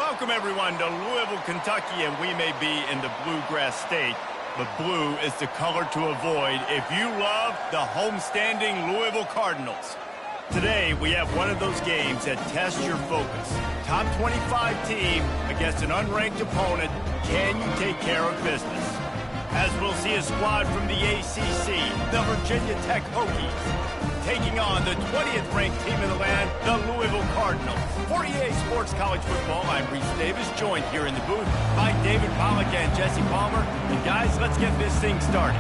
Welcome, everyone, to Louisville, Kentucky, and we may be in the Bluegrass State, but blue is the color to avoid if you love the homestanding Louisville Cardinals. Today, we have one of those games that tests your focus. Top 25 team against an unranked opponent. Can you take care of business? As we'll see a squad from the ACC, the Virginia Tech Hokies, taking on the 20th ranked team in the land, the Louisville Cardinals. For EA Sports College Football, I'm Reese Davis, joined here in the booth by David Pollack and Jesse Palmer. And guys, let's get this thing started.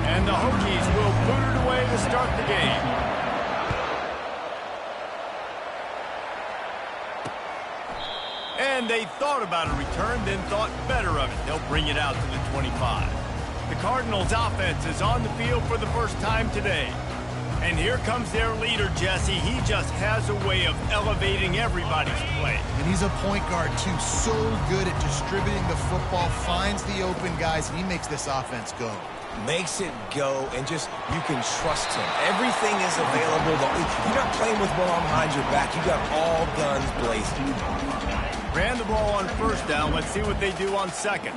And the Hokies will boot it away to start the game. And they thought about a return, then thought better of it. They'll bring it out to the 25. The Cardinals' offense is on the field for the first time today. And here comes their leader, Jesse. He just has a way of elevating everybody's play. And he's a point guard, too. So good at distributing the football, finds the open guys, and he makes this offense go. Makes it go, and just, you can trust him. Everything is available. You're not playing with one arm behind your back. You got all guns blazing. Ran the ball on first down. Let's see what they do on second.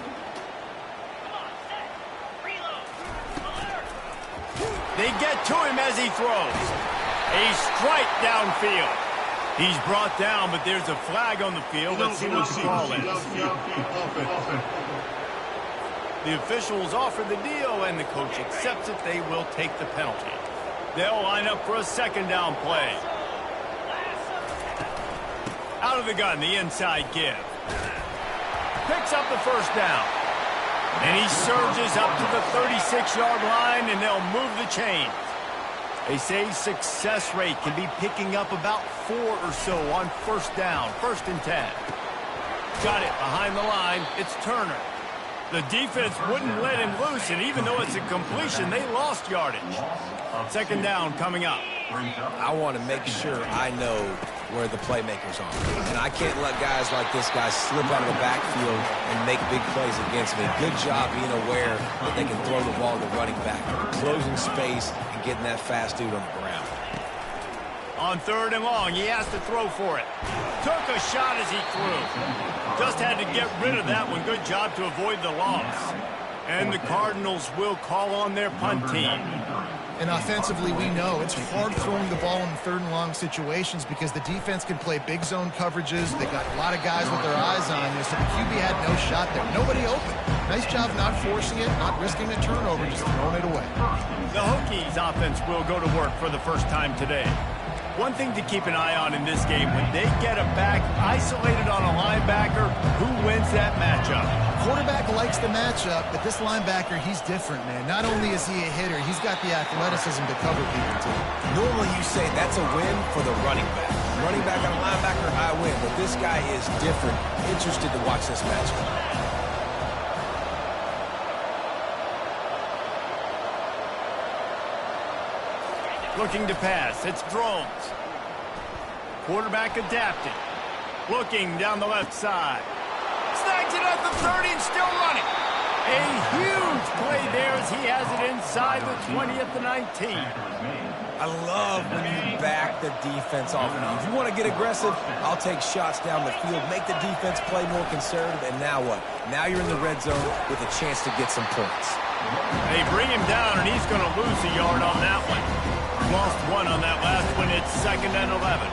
They get to him as he throws. A strike downfield. He's brought down, but there's a flag on the field. Let's see what the call is. The officials offer the deal, and the coach accepts it. They will take the penalty. They'll line up for a second down play. Out of the gun, the inside give. Picks up the first down. And he surges up to the 36-yard line, and they'll move the chains. They say success rate can be picking up about 4 or so on first down, 1st and 10. Got it behind the line. It's Turner. The defense wouldn't let him loose, and even though it's a completion, they lost yardage. Second down coming up. I want to make sure I know where the playmakers are. And I can't let guys like this guy slip out of the backfield and make big plays against me. Good job being aware that they can throw the ball to the running back, closing space and getting that fast dude on the ground. On 3rd and long, he has to throw for it. Took a shot as he threw. Just had to get rid of that one. Good job to avoid the loss. And the Cardinals will call on their punt team. And offensively, we know it's hard throwing the ball in 3rd and long situations because the defense can play big zone coverages. They got a lot of guys with their eyes on you, so the QB had no shot there. Nobody open. Nice job not forcing it, not risking a turnover, just throwing it away. The Hokies offense will go to work for the first time today. One thing to keep an eye on in this game, when they get a back isolated on a linebacker, who wins that matchup? Quarterback likes the matchup, but this linebacker, he's different, man. Not only is he a hitter, he's got the athleticism to cover people, too. Normally you say that's a win for the running back. Running back on a linebacker, I win. But this guy is different. Interested to watch this matchup. Looking to pass. It's Drones. Quarterback adapting. Looking down the left side. Snags it at the 30 and still running. A huge play there as he has it inside the 20 at the 19. I love when you back the defense off of you. If you want to get aggressive, I'll take shots down the field, make the defense play more conservative, and now what? Now you're in the red zone with a chance to get some points. They bring him down, and he's going to lose a yard on that one. Lost one on that last one. It's 2nd and 11.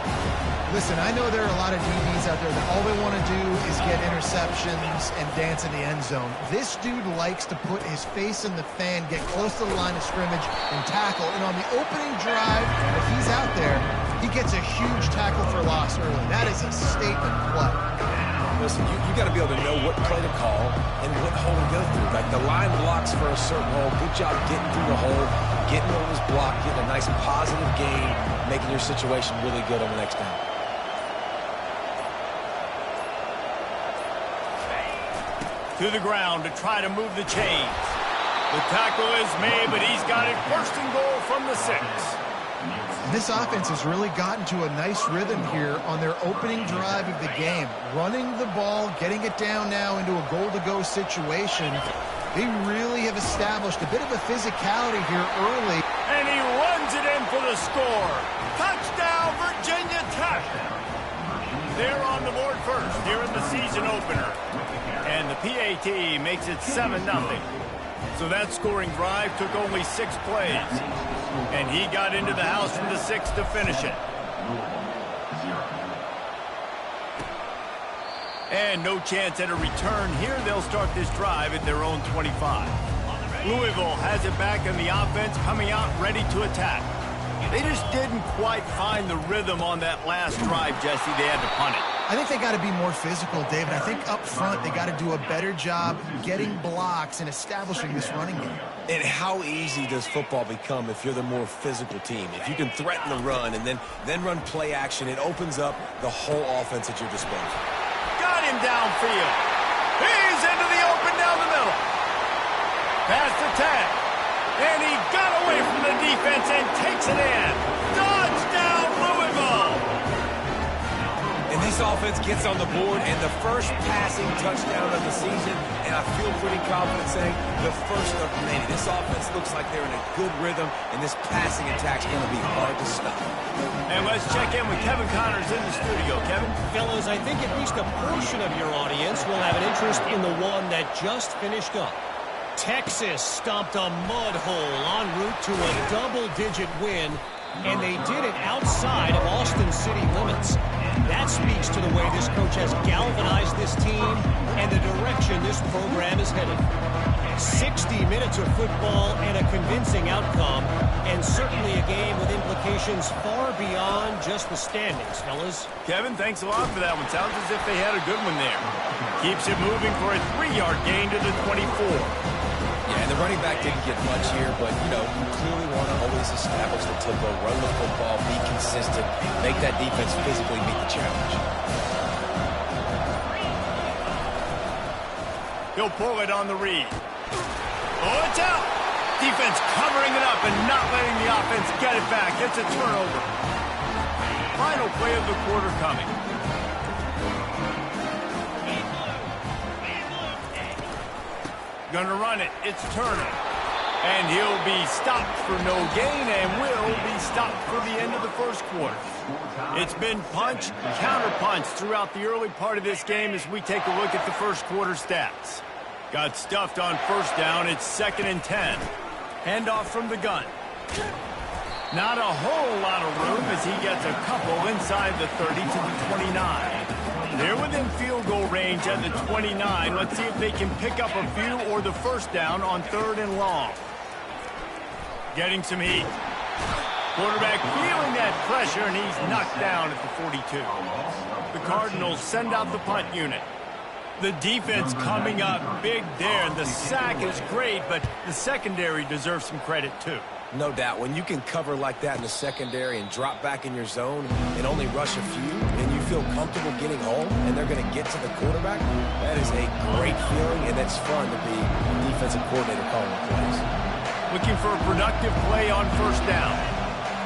Listen, I know there are a lot of DBs out there that all they want to do is get interceptions and dance in the end zone. This dude likes to put his face in the fan, get close to the line of scrimmage, and tackle. And on the opening drive, if he's out there, he gets a huge tackle for loss early. That is a statement play. Listen, you got to be able to know what play to call and what hole to go through. Like the line blocks for a certain hole. Good job getting through the hole, getting over his block, getting a nice positive gain, making your situation really good on the next down. To the ground to try to move the chains. The tackle is made, but he's got it 1st and goal from the 6. This offense has really gotten to a nice rhythm here on their opening drive of the game. Running the ball, getting it down now into a goal-to-go situation. They really have established a bit of a physicality here early. And he runs it in for the score. Touchdown, Virginia Tech. They're on the board first here in the season opener. And the PAT makes it 7-0. So that scoring drive took only 6 plays. And he got into the house from the 6 to finish it. And no chance at a return here. They'll start this drive at their own 25. Louisville has it back in the offense, coming out ready to attack. They just didn't quite find the rhythm on that last drive, Jesse. They had to punt it. I think they got to be more physical, David. I think up front they got to do a better job getting blocks and establishing this running game. And how easy does football become if you're the more physical team? If you can threaten the run and then run play action, it opens up the whole offense at your disposal. Got him downfield. He's into the open down the middle. Past the 10. And he got away from the defense and takes it in. Touchdown, Louisville! And this offense gets on the board, and the first passing touchdown of the season, and I feel pretty confident saying the first of many. This offense looks like they're in a good rhythm, and this passing attack's going to be hard to stop. And let's check in with Kevin Connors in the studio. Kevin? Fellas, I think at least a portion of your audience will have an interest in the one that just finished up. Texas stomped a mud hole en route to a double-digit win, and they did it outside of Austin city limits. That speaks to the way this coach has galvanized this team and the direction this program is headed. 60 minutes of football and a convincing outcome, and certainly a game with implications far beyond just the standings, fellas. Kevin, thanks a lot for that one. Sounds as if they had a good one there. Keeps it moving for a 3-yard gain to the 24. Yeah, and the running back didn't get much here, but, you clearly want to always establish the tempo, run the football, be consistent, make that defense physically meet the challenge. He'll pull it on the read. Oh, it's out! Defense covering it up and not letting the offense get it back. It's a turnover. Final play of the quarter coming. Gonna run it. It's Turner. And he'll be stopped for no gain and will be stopped for the end of the first quarter. It's been punch, counter-punch throughout the early part of this game as we take a look at the first quarter stats. Got stuffed on first down. It's 2nd and 10. Handoff from the gun. Not a whole lot of room as he gets a couple inside the 30 to the 29. They're within field goal range at the 29. Let's see if they can pick up a few or the first down on 3rd and long. Getting some heat. Quarterback feeling that pressure, and he's knocked down at the 42. The Cardinals send out the punt unit. The defense coming up big there, and the sack is great, but the secondary deserves some credit too. No doubt. When you can cover like that in the secondary and drop back in your zone and only rush a few, and you feel comfortable getting home, and they're going to get to the quarterback, that is a great feeling, and it's fun to be a defensive coordinator calling the plays. Looking for a productive play on first down.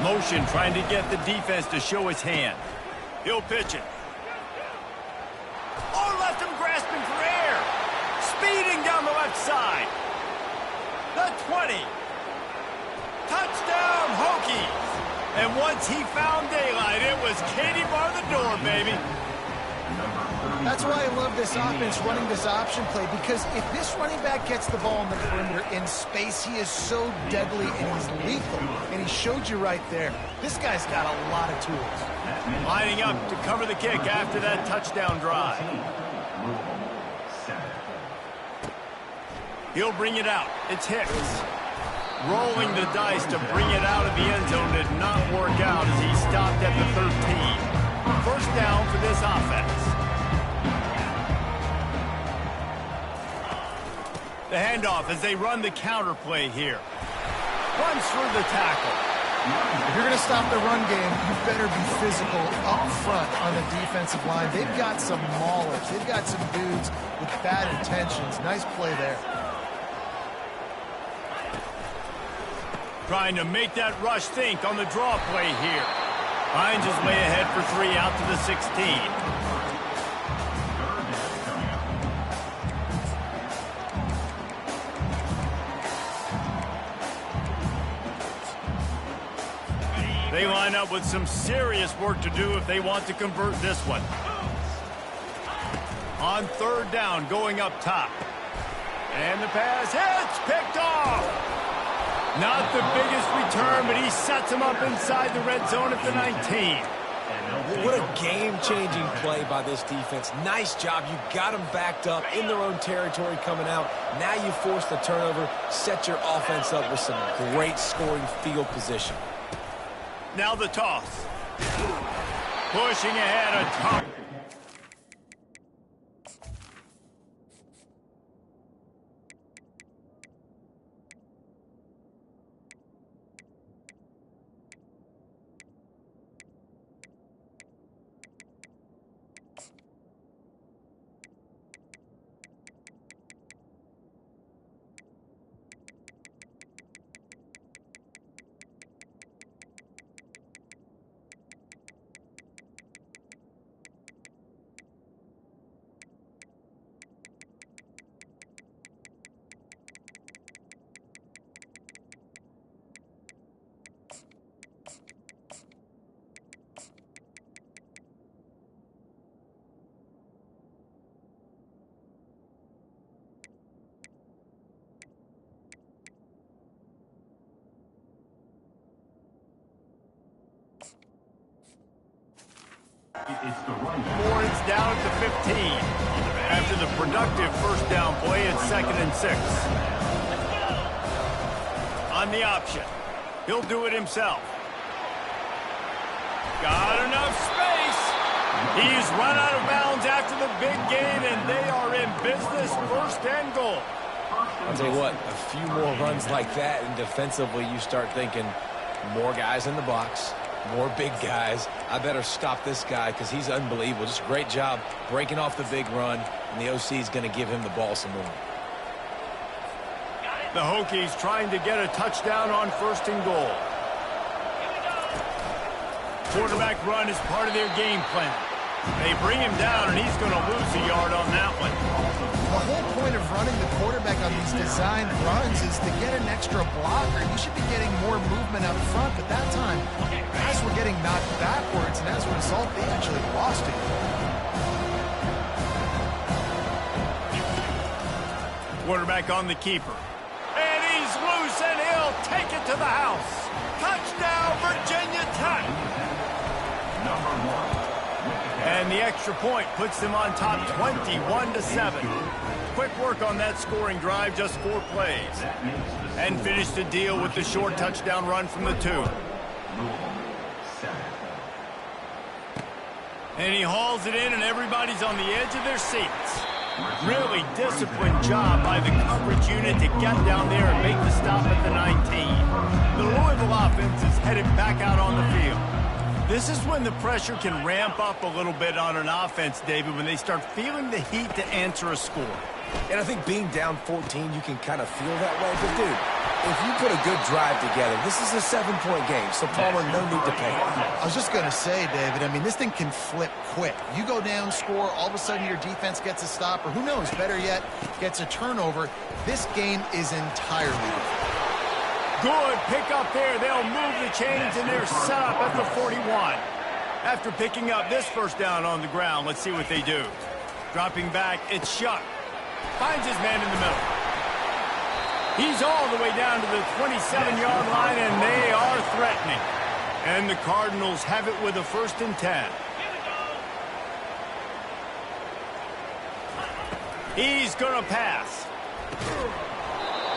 Motion trying to get the defense to show his hand. He'll pitch it. Oh, left him grasping for air. Speeding down the left side. The 20. Touchdown, Hokies. And once he found daylight, it was Katie bar the door, baby. That's why I love this offense running this option play, because if this running back gets the ball in the perimeter in space, he is so deadly and he's lethal. And he showed you right there. This guy's got a lot of tools. Lining up to cover the kick after that touchdown drive. He'll bring it out. It's Hicks. Rolling the dice to bring it out of the end zone did not work out as he stopped at the 13. First down for this offense. The handoff as they run the counter play here. Runs through the tackle. If you're going to stop the run game, you better be physical up front on the defensive line. They've got some maulers. They've got some dudes with bad intentions. Nice play there. Trying to make that rush think on the draw play here. Hines is way ahead for 3 out to the 16. They line up with some serious work to do if they want to convert this one. On third down, going up top. And the pass hits, picked off. Not the biggest return, but he sets him up inside the red zone at the 19. What a game-changing play by this defense. Nice job. You got them backed up in their own territory coming out. Now you force the turnover, set your offense up with some great scoring field position. Now the toss. Pushing ahead, a top. Lawrence down at the 15. After the productive first down play, it's 2nd and 6. On the option. He'll do it himself. Got enough space. He's run out of bounds after the big gain, and they are in business, 1st and goal. I'll tell you what, a few more runs like that, and defensively you start thinking more guys in the box. More big guys. I better stop this guy because he's unbelievable. Just a great job breaking off the big run, and the OC is going to give him the ball some more. The Hokies trying to get a touchdown on 1st and goal. Quarterback run is part of their game plan. They bring him down, and he's going to lose a yard on that one. The whole point of running the quarterback on these designed runs is to get an extra blocker. You should be getting more movement up front, but that time, guys were getting knocked backwards, and as a result, they actually lost it. Quarterback on the keeper. And he's loose, and he'll take it to the house. Touchdown, Virginia Tech! And the extra point puts them on top 21-7. Quick work on that scoring drive, just 4 plays. And finished the deal with the short touchdown run from the 2. And he hauls it in, and everybody's on the edge of their seats. Really disciplined job by the coverage unit to get down there and make the stop at the 19. The Louisville offense is headed back out on the field. This is when the pressure can ramp up a little bit on an offense, David, when they start feeling the heat to answer a score. And I think being down 14, you can kind of feel that way. But, dude, if you put a good drive together, this is a 7-point game, so Palmer, no need to panic. I was just going to say, David, I mean, this thing can flip quick. You go down, score, all of a sudden your defense gets a stop, or who knows, better yet, gets a turnover. This game is entirely different. Good pick up there. They'll move the chains, and they're set up at the 41. After picking up this first down on the ground, let's see what they do. Dropping back, it's Shuck. Finds his man in the middle. He's all the way down to the 27-yard line, and they are threatening. And the Cardinals have it with a 1st and 10. He's going to pass.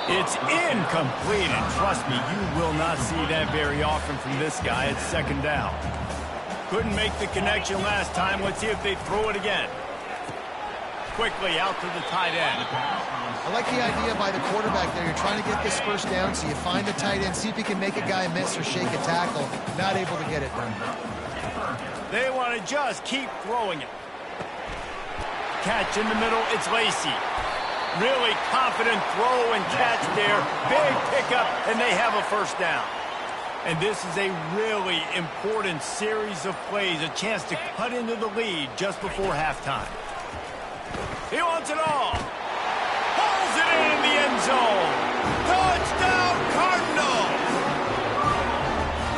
It's incomplete, and trust me, you will not see that very often from this guy. It's 2nd down. Couldn't make the connection last time. Let's see if they throw it again. Quickly out to the tight end. I like the idea by the quarterback there. You're trying to get this 1st down, so you find a tight end, see if you can make a guy miss or shake a tackle. Not able to get it done. They want to just keep throwing it. Catch in the middle, it's Lacey. Really confident throw and catch there. Big pickup, and they have a 1st down. And this is a really important series of plays, a chance to cut into the lead just before halftime. He wants it all. Pulls it in the end zone. Touchdown, Cardinals!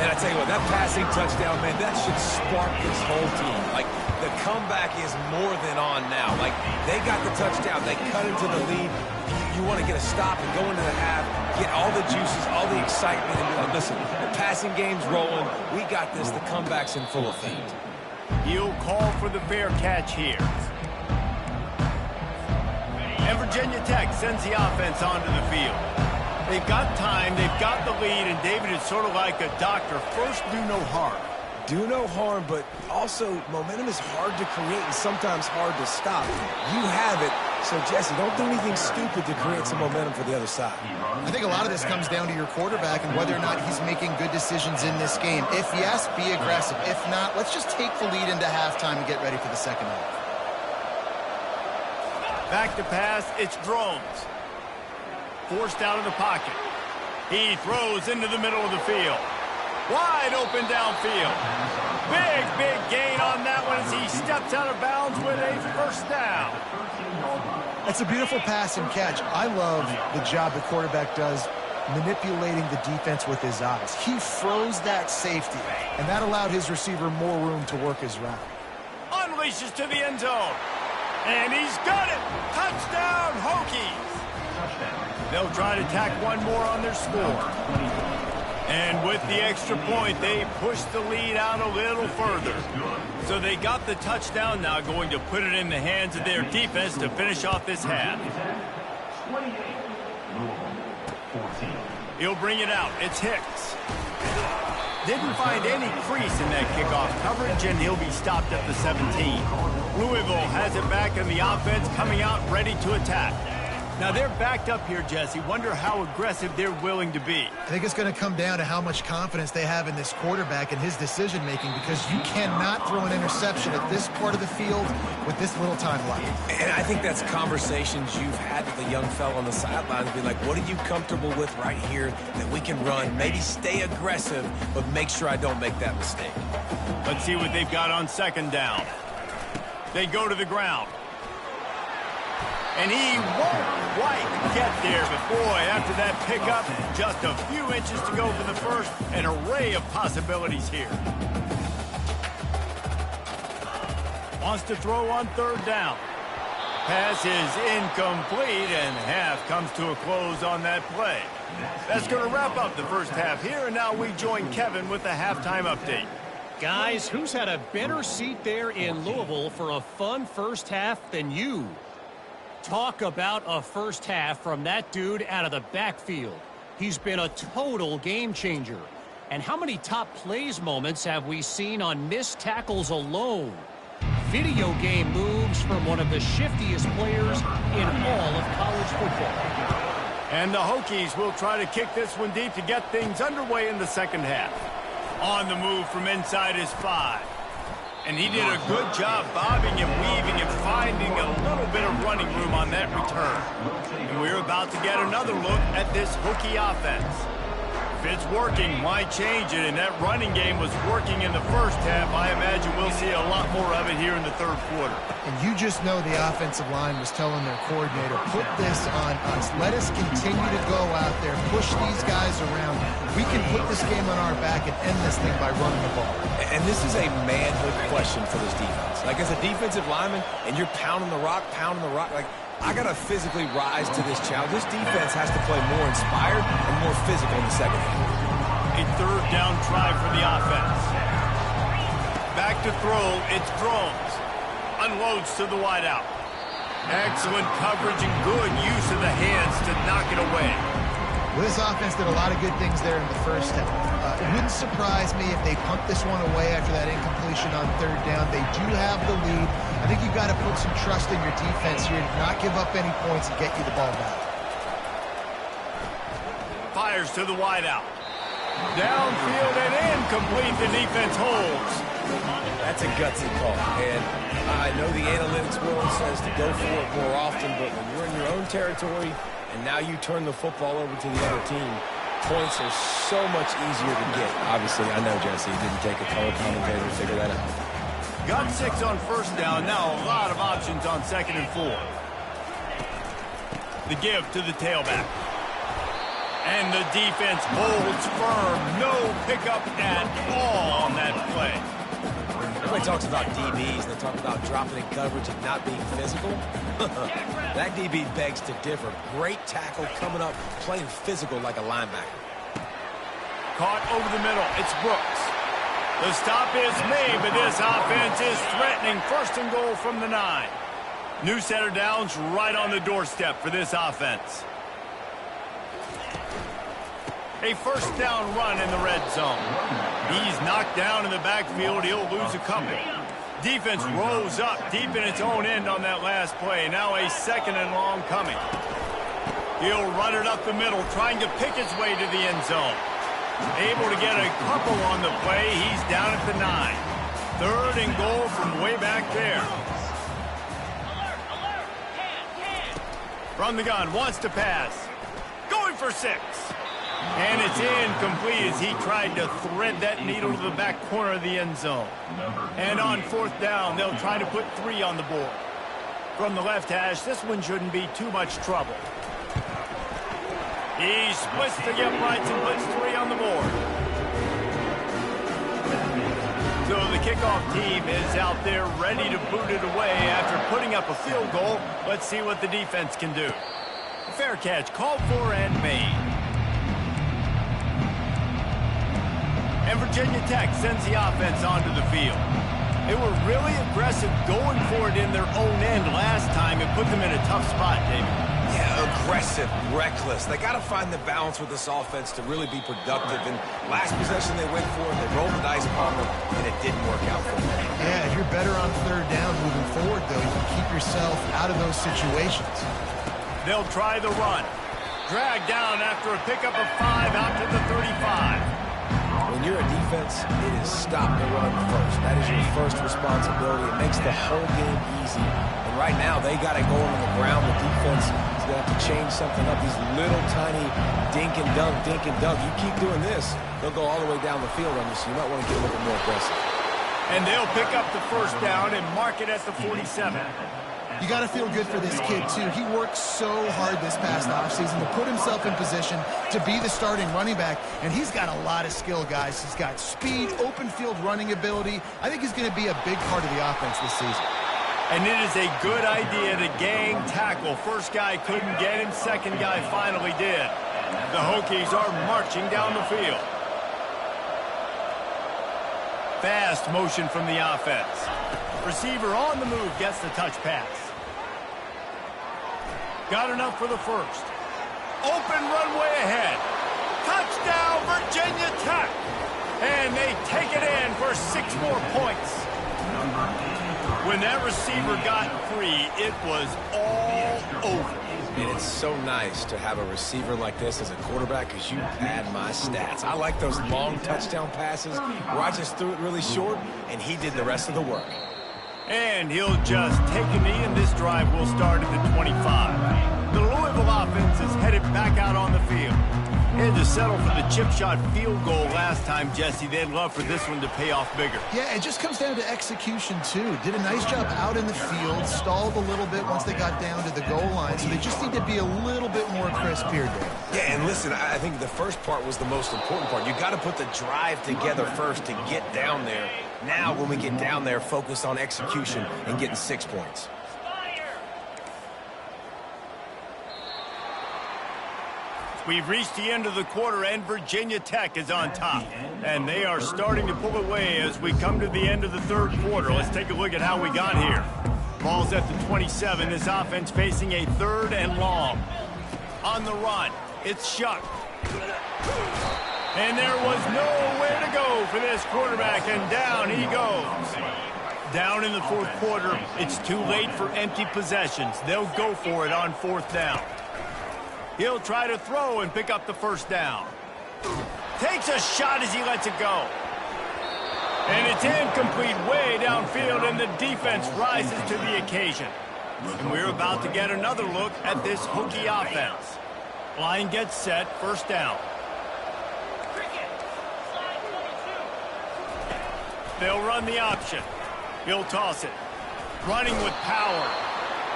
And I tell you what, that passing touchdown, man, that should spark this whole team. Like, the comeback is more than on now. Like, they got the touchdown. They cut into the lead. You want to get a stop and go into the half, get all the juices, all the excitement, and be like, listen, the passing game's rolling. We got this. The comeback's in full effect. He'll call for the fair catch here. And Virginia Tech sends the offense onto the field. They've got time, they've got the lead, and David is sort of like a doctor. First, do no harm. Do no harm, but also momentum is hard to create and sometimes hard to stop. You have it, so Jesse, don't do anything stupid to create some momentum for the other side. I think a lot of this comes down to your quarterback and whether or not he's making good decisions in this game. If yes, be aggressive. If not, let's just take the lead into halftime and get ready for the second half. Back to pass, it's Drones. Forced out of the pocket. He throws into the middle of the field. Wide open downfield. Big gain on that one as he steps out of bounds with a first down. That's a beautiful pass and catch. I love the job the quarterback does manipulating the defense with his eyes. He froze that safety, and that allowed his receiver more room to work his route. Unleashes to the end zone. And he's got it. Touchdown, Hokies. They'll try to tack one more on their score. And with the extra point, they push the lead out a little further. So they got the touchdown, now going to put it in the hands of their defense to finish off this half. He'll bring it out. It's Hicks. Didn't find any crease in that kickoff coverage, and he'll be stopped at the 17. Louisville has it back in the offense, coming out ready to attack. Now they're backed up here, Jesse. Wonder how aggressive they're willing to be. I think it's going to come down to how much confidence they have in this quarterback and his decision-making, because you cannot throw an interception at this part of the field with this little time left. And I think that's conversations you've had with a young fella on the sidelines. Be like, what are you comfortable with right here that we can run? Maybe stay aggressive, but make sure I don't make that mistake. Let's see what they've got on second down. They go to the ground. And he won't quite get there, but boy, after that pickup, just a few inches to go for the first. An array of possibilities here. Wants to throw on third down. Pass is incomplete, and half comes to a close on that play. That's going to wrap up the first half here, and now we join Kevin with the halftime update. Guys, who's had a better seat there in Louisville for a fun first half than you? Talk about a first half from that dude out of the backfield. He's been a total game changer. And how many top plays moments have we seen on missed tackles alone? Video game moves from one of the shiftiest players in all of college football. And the Hokies will try to kick this one deep to get things underway in the second half. On the move from inside is 5. And he did a good job bobbing and weaving and finding a little bit of running room on that return. And we're about to get another look at this Hokie offense. If it's working, why change it? And that running game was working in the first half. I imagine we'll see a lot more of it here in the third quarter. And you just know the offensive line was telling their coordinator, put this on us. Let us continue to go out there, push these guys around. We can put this game on our back and end this thing by running the ball. And this is a manhood question for this defense. Like, as a defensive lineman, and you're pounding the rock, like, I got to physically rise to this challenge. This defense has to play more inspired and more physical in the second half. A third down try for the offense. Back to throw, it's Drones. Unloads to the wideout. Excellent coverage and good use of the hands to knock it away. Well, this offense did a lot of good things there in the first half. It wouldn't surprise me if they punt this one away after that incompletion on third down. They do have the lead. I think you've got to put some trust in your defense here to not give up any points and get you the ball back. Fires to the wideout. Downfield and incomplete. The defense holds. That's a gutsy call. And I know the analytics world says to go for it more often, but when you're in your own territory and now you turn the football over to the other team, points are so much easier to get. Obviously, I know, Jesse, it didn't take a color commentator to figure that out. Got 6 on first down. Now a lot of options on second and 4. The give to the tailback. And the defense holds firm. No pickup at all on that play. Everybody talks about DBs. They talk about dropping in coverage and not being physical. That DB begs to differ. Great tackle coming up, playing physical like a linebacker. Caught over the middle. It's Brooks. The stop is made, but this offense is threatening. First and goal from the 9. New set of downs right on the doorstep for this offense. A first down run in the red zone. He's knocked down in the backfield. He'll lose a couple. Defense rose up deep in its own end on that last play. Now a second and long coming. He'll run it up the middle, trying to pick his way to the end zone. Able to get a couple on the play. He's down at the 9. Third and goal from way back there. From the gun, wants to pass. Going for 6. And it's incomplete as he tried to thread that needle to the back corner of the end zone. And on fourth down, they'll try to put 3 on the board. From the left hash, this one shouldn't be too much trouble. He splits the uprights and puts 3 on the board. So the kickoff team is out there ready to boot it away after putting up a field goal. Let's see what the defense can do. Fair catch called for and made. And Virginia Tech sends the offense onto the field. They were really aggressive going for it in their own end last time. It put them in a tough spot, David. Yeah, aggressive, reckless. They got to find the balance with this offense to really be productive. And last possession they went for it, they rolled the dice upon them, and it didn't work out for them. Yeah, if you're better on third down moving forward, though, you can keep yourself out of those situations. They'll try the run. Dragged down after a pickup of 5 out to the 35. When you're a defense, it is stop the run first. That is your first responsibility. It makes the whole game easy. And right now, they got it going on the ground. The defense is going to have to change something up. These little tiny dink and dunk, dink and dunk. You keep doing this, they'll go all the way down the field on you, so you might want to get a little bit more aggressive. And they'll pick up the first down and mark it at the 47. You got to feel good for this kid, too. He worked so hard this past offseason to put himself in position to be the starting running back, and he's got a lot of skill, guys. He's got speed, open field running ability. I think he's going to be a big part of the offense this season. And it is a good idea to gang tackle. First guy couldn't get him, second guy finally did. The Hokies are marching down the field. Fast motion from the offense. Receiver on the move gets the touch pass. Got enough for the first. Open runway ahead. Touchdown, Virginia Tech. And they take it in for 6 more points. When that receiver got free, it was all over. And it's so nice to have a receiver like this as a quarterback because you pad my stats. I like those long touchdown passes where I just threw it really short, and he did the rest of the work. And he'll just take a knee, and this drive will start at the 25. The Louisville offense is headed back out on the field. They had to settle for the chip shot field goal last time, Jesse. They'd love for this one to pay off bigger. Yeah, it just comes down to execution, too. Did a nice job out in the field, stalled a little bit once they got down to the goal line, so they just need to be a little bit more crisp here, Dave. Yeah, and listen, I think the first part was the most important part. You got to put the drive together first to get down there. Now, when we get down there, focus on execution and getting 6 points. We've reached the end of the quarter, and Virginia Tech is on top. And they are starting to pull away as we come to the end of the third quarter. Let's take a look at how we got here. Ball's at the 27. This offense facing a 3rd and long. On the run, it's Shuck. And there was nowhere to go for this quarterback, and down he goes. Down in the fourth quarter, it's too late for empty possessions. They'll go for it on 4th down. He'll try to throw and pick up the first down. Takes a shot as he lets it go. And it's incomplete way downfield, and the defense rises to the occasion. And we're about to get another look at this Hokie offense. Line gets set, first down. They'll run the option. He'll toss it. Running with power.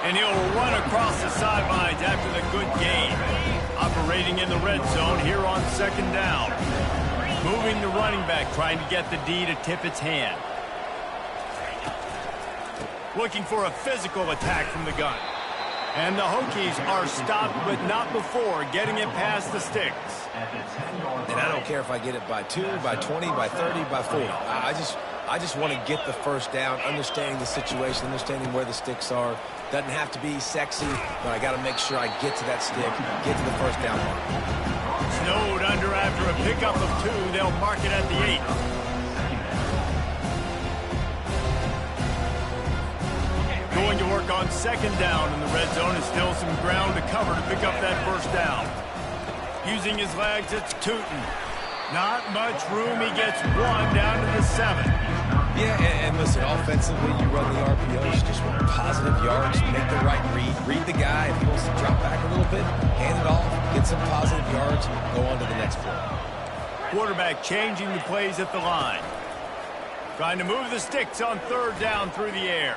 And he'll run across the sidelines after the good gain. operating in the red zone here on second down. Moving the running back, trying to get the D to tip its hand. Looking for a physical attack from the gun. And the Hokies are stopped, but not before getting it past the sticks. And I don't care if I get it by 2, by 20, by 30, by 40. I just want to get the first down, understanding the situation, understanding where the sticks are. Doesn't have to be sexy, but I got to make sure I get to that stick, get to the first down mark. Snowed under after a pickup of 2. They'll mark it at the 8. Going to work on second down in the red zone, and still some ground to cover to pick up that first down. Using his legs, it's Tootin. Not much room. He gets 1 down to the 7. Yeah, and listen, offensively, you run the RPOs, just want positive yards, make the right read the guy. If he wants to drop back a little bit, hand it off, get some positive yards, go on to the next play. Quarterback changing the plays at the line. Trying to move the sticks on third down through the air.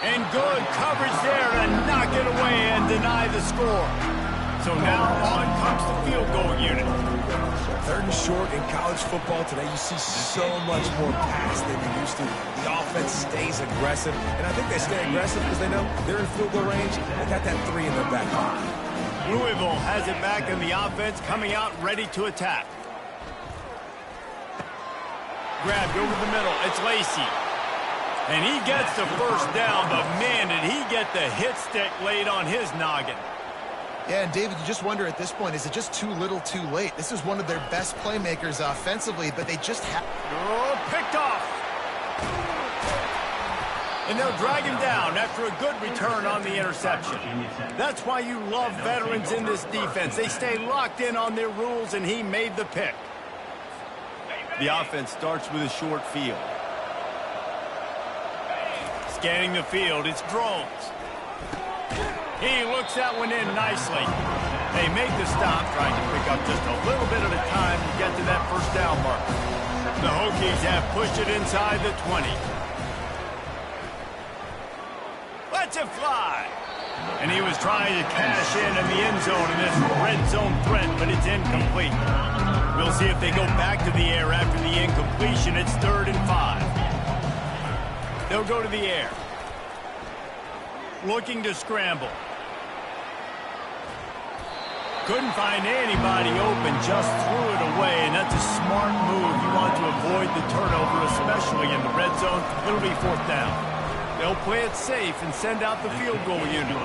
And good coverage there to knock it away and deny the score. So now on comes the field goal unit. Third and short in college football today, you see so much more pass than you used to. The offense stays aggressive, and I think they stay aggressive because they know they're in field goal range. They got that 3 in their back pocket. Louisville has it back in the offense, coming out ready to attack. Grabbed over the middle. It's Lacey. And he gets the first down, but man, did he get the hit stick laid on his noggin. Yeah, and David, you just wonder at this point, is it just too little too late? This is one of their best playmakers offensively, but they just have... Oh, picked off. And they'll drag him down after a good return on the interception. That's why you love veterans in this defense. They stay locked in on their rules, and he made the pick. The offense starts with a short field. Scanning the field, it's Drones. He looks that one in nicely. They make the stop, trying to pick up just a little bit at a time to get to that first down mark. The Hokies have pushed it inside the 20. Lets it fly. And he was trying to cash in the end zone in this red zone threat, but it's incomplete. We'll see if they go back to the air after the incompletion. It's 3rd and 5. They'll go to the air. Looking to scramble. Couldn't find anybody open, just threw it away, and that's a smart move. You want to avoid the turnover, especially in the red zone. It'll be 4th down. They'll play it safe and send out the field goal unit.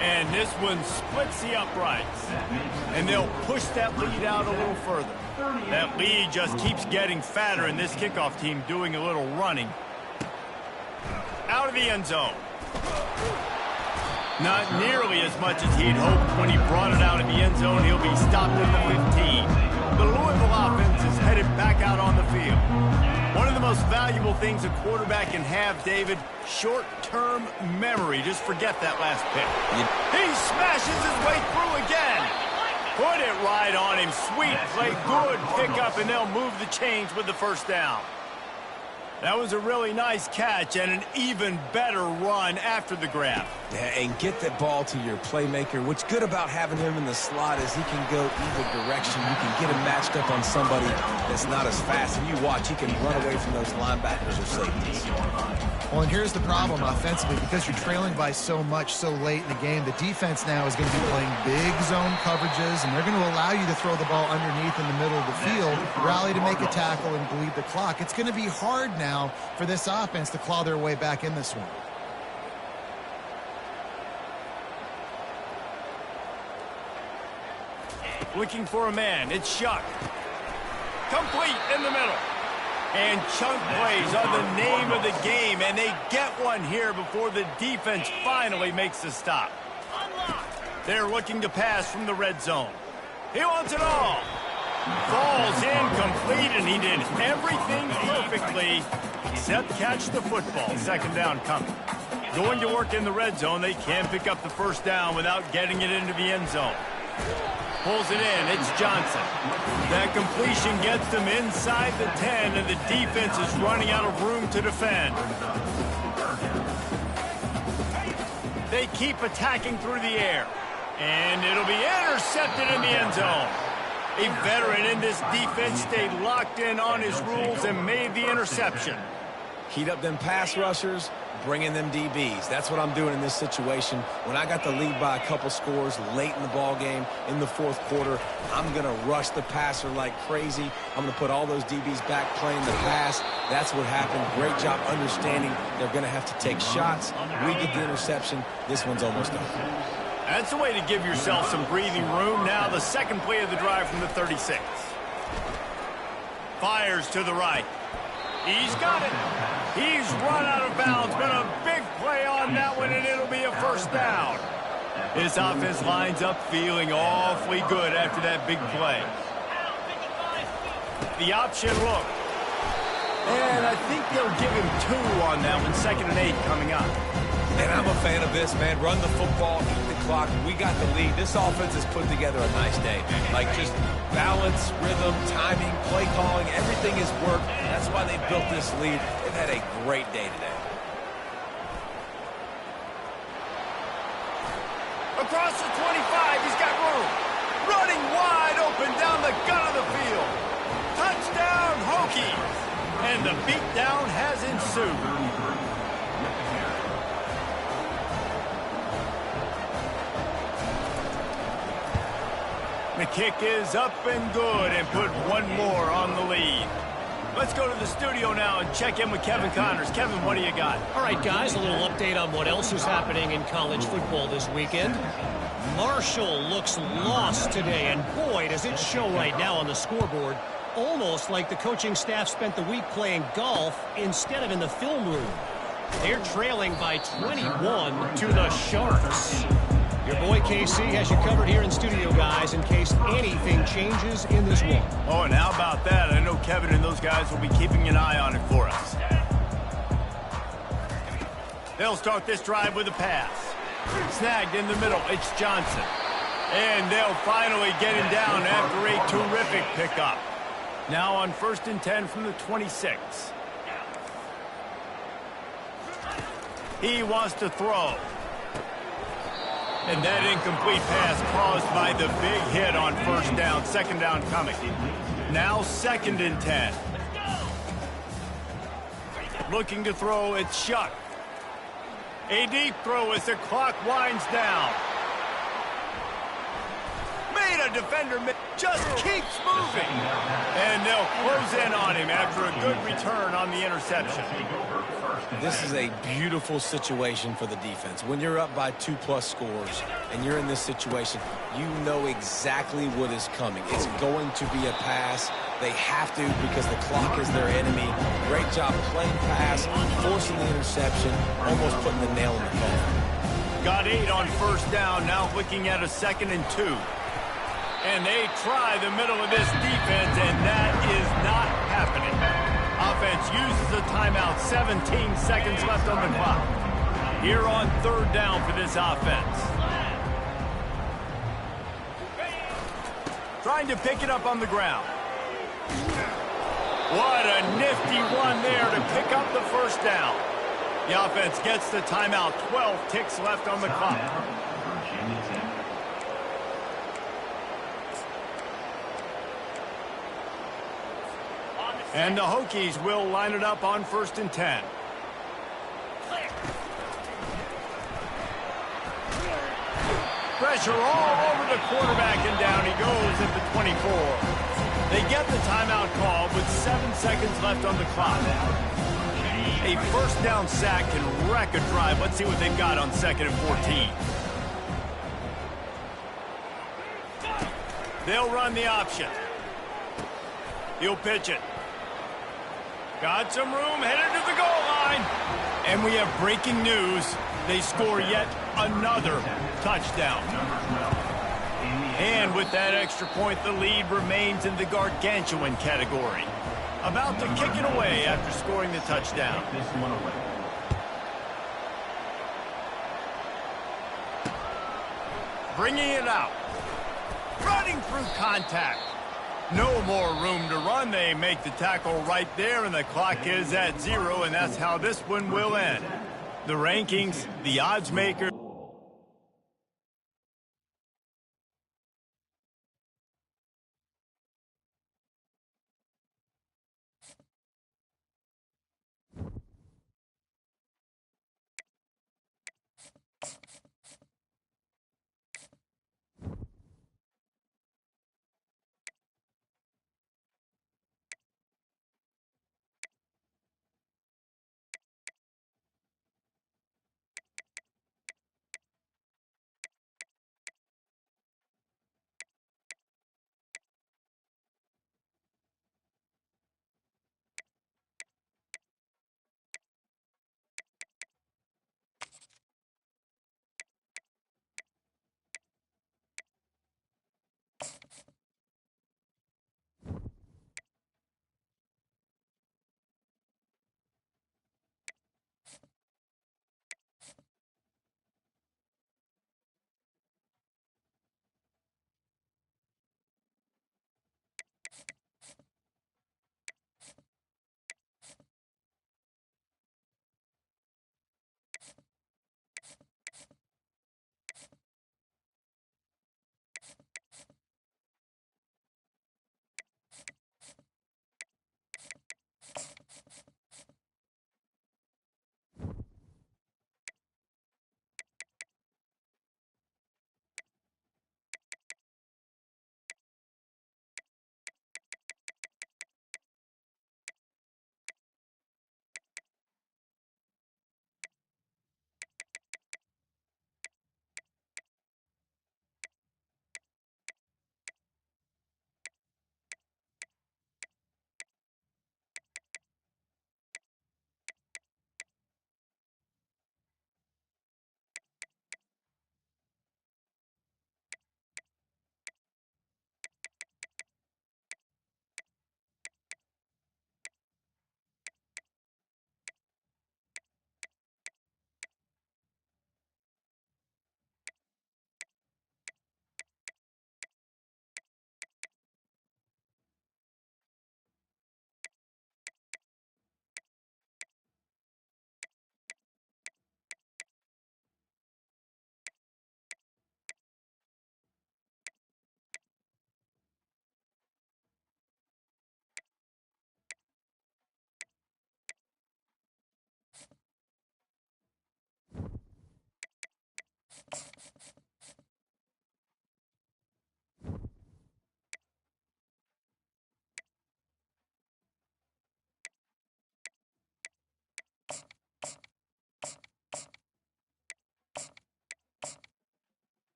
And this one splits the uprights. And they'll push that lead out a little further. That lead just keeps getting fatter, and this kickoff team doing a little running. Out of the end zone. Not nearly as much as he'd hoped when he brought it out in the end zone. He'll be stopped at the 15. The Louisville offense is headed back out on the field. One of the most valuable things a quarterback can have, David, short-term memory. Just forget that last pick. He smashes his way through again. Put it right on him. Sweet play, good pickup, and they'll move the chains with the first down. That was a really nice catch and an even better run after the grab. Yeah, and get that ball to your playmaker. What's good about having him in the slot is he can go either direction. You can get him matched up on somebody that's not as fast. And you watch, he can run away from those linebackers or safeties. Well, and here's the problem offensively. Because you're trailing by so much so late in the game, the defense now is going to be playing big zone coverages, and they're going to allow you to throw the ball underneath in the middle of the field, rally to make a tackle, and bleed the clock. It's going to be hard now for this offense to claw their way back in this one. Looking for a man. It's Shuck. Complete in the middle. And chunk plays are the name of the game, and they get one here before the defense finally makes the stop. They're looking to pass from the red zone. He wants it all. Falls incomplete, and he did everything perfectly except catch the football. Second down coming. Going to work in the red zone. They can pick up the first down without getting it into the end zone. Pulls it in. It's Johnson. That completion gets them inside the 10, and the defense is running out of room to defend. They keep attacking through the air. And it'll be intercepted in the end zone. A veteran in this defense stayed locked in on his rules and made the interception. Heat up them pass rushers, bring in them DBs. That's what I'm doing in this situation. When I got the lead by a couple scores late in the ball game in the fourth quarter, I'm going to rush the passer like crazy. I'm going to put all those DBs back playing the pass. That's what happened. Great job understanding they're going to have to take shots. We get the interception. This one's almost over. That's a way to give yourself some breathing room. Now the second play of the drive from the 36. Fires to the right. He's got it. He's run out of bounds, but a big play on that one, and it'll be a first down. His offense lines up feeling awfully good after that big play. The option look. And I think they'll give him 2 on that one, 2nd and 8 coming up. And I'm a fan of this, man. Run the football, eat the clock. We got the lead. This offense has put together a nice day. Like, just balance, rhythm, timing, play calling, everything has worked. That's why they built this lead. They've had a great day today. Across the 25, he's got room. Running wide open down the gut of the field. Touchdown, Hokies. And the beatdown has ensued. The kick is up and good and put one more on the lead. Let's go to the studio now and check in with Kevin Connors. Kevin, what do you got? All right, guys, a little update on what else is happening in college football this weekend. Marshall looks lost today, and boy, does it show right now on the scoreboard. Almost like the coaching staff spent the week playing golf instead of in the film room. They're trailing by 21 to the Sharks. Your boy KC has you covered here in studio, guys, in case anything changes in this one. Oh, and how about that? I know Kevin and those guys will be keeping an eye on it for us. They'll start this drive with a pass. Snagged in the middle, it's Johnson. And they'll finally get him down after a terrific pickup. Now on 1st and 10 from the 26. He wants to throw. And that incomplete pass caused by the big hit on 1st down. 2nd down coming. Now 2nd and 10. Looking to throw, it's Shuck. A deep throw as the clock winds down. Made a defender just keeps moving. And they'll close in on him after a good return on the interception. This is a beautiful situation for the defense. When you're up by 2+ scores and you're in this situation, you know exactly what is coming. It's going to be a pass. They have to because the clock is their enemy. Great job playing pass, forcing the interception, almost putting the nail in the coffin. Got 8 on 1st down, now looking at a 2nd and 2. And they try the middle of this defense, and that is not happening. Offense uses a timeout, 17 seconds left on the clock. Here on 3rd down for this offense. Trying to pick it up on the ground. What a nifty run there to pick up the 1st down. The offense gets the timeout, 12 ticks left on the clock. And the Hokies will line it up on 1st and 10. Pressure all over the quarterback, and down he goes at the 24. They get the timeout called with 7 seconds left on the clock. A 1st down sack can wreck a drive. Let's see what they've got on 2nd and 14. They'll run the option. He'll pitch it. Got some room, headed to the goal line. And we have breaking news. They score yet another touchdown. And with that extra point, the lead remains in the gargantuan category. About to kick it away after scoring the touchdown. Bringing it out. Running through contact. No more room to run. They make the tackle right there, and the clock is at 0, and that's how this one will end. The rankings, the odds makers.